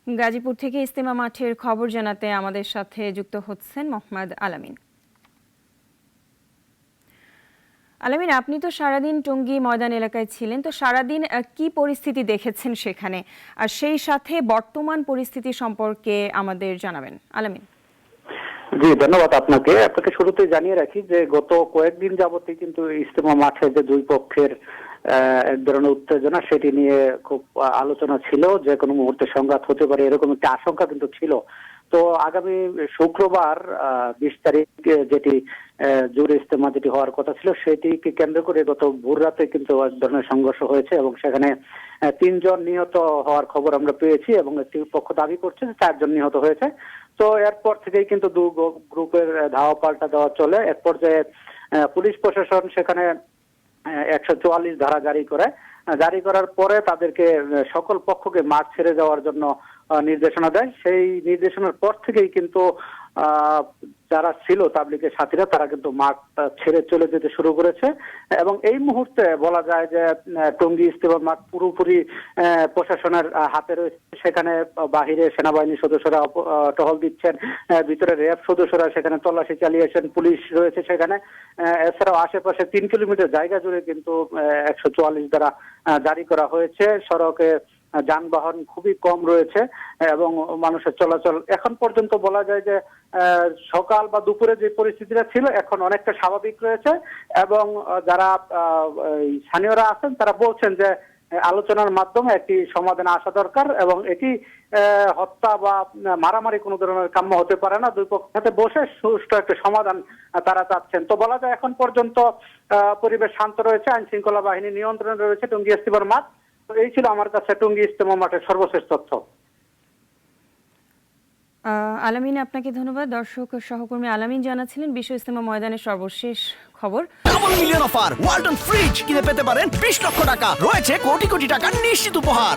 গাজীপুর থেকে ইজতেমা মাঠের খবর জানাতে আমাদের সাথে যুক্ত হচ্ছেন মোহাম্মদ আলামিন। আলামিন, আপনি তো সারাদিন টঙ্গী ময়দান এলাকায় ছিলেন, তো সারাদিন কি পরিস্থিতি দেখেছেন সেখানে, আর সেই সাথে বর্তমান পরিস্থিতি সম্পর্কে আমাদের জানাবেন আলামিন। জি, ধন্যবাদ আপনাকে। শুরুতেই জানিয়ে রাখি যে গত কয়েকদিন যাবতই কিন্তু ইজতেমা মাঠে যে দুই পক্ষের এক ধরনের উত্তেজনা, সেটি নিয়ে খুব আলোচনা ছিল। যে কোনো মুহূর্তে সংঘাত হতে পারে এরকম একটা আশঙ্কা কিন্তু ছিল। তো আগামী শুক্রবার 20 তারিখ যেটি জোর ইজতেমা যেটি হওয়ার কথা ছিল, সেটিকে কেন্দ্র করে গত ভোর রাতে কিন্তু এক ধরনের সংঘর্ষ হয়েছে এবং সেখানে 3 জন নিহত হওয়ার খবর আমরা পেয়েছি এবং একটি পক্ষ দাবি করছে যে 4 জন নিহত হয়েছে। তো এরপর থেকেই কিন্তু দু গ্রুপের ধাওয়া পাল্টা দেওয়া চলে। এক পর্যায়ে পুলিশ প্রশাসন সেখানে 144 ধারা জারি করার পরে তাদেরকে সকল পক্ষকে মাঠ ছেড়ে যাওয়ার জন্য নির্দেশনা দেয়। সেই নির্দেশনার পর থেকেই কিন্তু যারা ছিল তাবলিগের সাথীরা, তারা কিন্তু মাঠ ছেড়ে চলে যেতে শুরু করেছে এবং এই মুহূর্তে বলা যায় যে টঙ্গী ইজতেমা মাঠ পুরোপুরি প্রশাসনের হাতে রয়েছে। সেখানে বাহিরে সেনাবাহিনীর সদস্যরা টহল দিচ্ছেন, ভিতরে র্যাব সদস্যরা সেখানে তল্লাশি চালিয়েছেন, পুলিশ রয়েছে সেখানে। এছাড়াও আশেপাশে 3 কিলোমিটার জায়গা জুড়ে কিন্তু 144 দ্বারা জারি করা হয়েছে। সড়কে যানবাহন খুবই কম রয়েছে এবং মানুষের চলাচল এখন পর্যন্ত বলা যায় যে সকাল বা দুপুরে যে পরিস্থিতিটা ছিল এখন অনেকটা স্বাভাবিক রয়েছে এবং যারা স্থানীয়রা আছেন তারা বলছেন যে আলোচনার মাধ্যমে একটি সমাধানে আসা দরকার এবং এটি হত্যা বা মারামারি কোনো ধরনের কাম্য হতে পারে না। দুই পক্ষের সাথে বসে সুষ্ঠু একটা সমাধান তারা চাচ্ছেন। তো বলা যায় এখন পর্যন্ত পরিবেশ শান্ত রয়েছে, আইন শৃঙ্খলা বাহিনী নিয়ন্ত্রণে রয়েছে টঙ্গী ইজতেমার মাঠ। তো এই ছিল আমার কাছে টঙ্গী ইজতেমা মাঠের সর্বশেষ তথ্য। আলামিন, আপনাকে ধন্যবাদ। দর্শক সহকর্মী আলামিন জানাচ্ছিলেন বিশ্ব ইজতেমা ময়দানের সর্বশেষ খবর। Double million offer Walton fridge কিনে পেতে পারেন 20 লক্ষ টাকা, রয়েছে কোটি কোটি টাকার নিশ্চিত উপহার।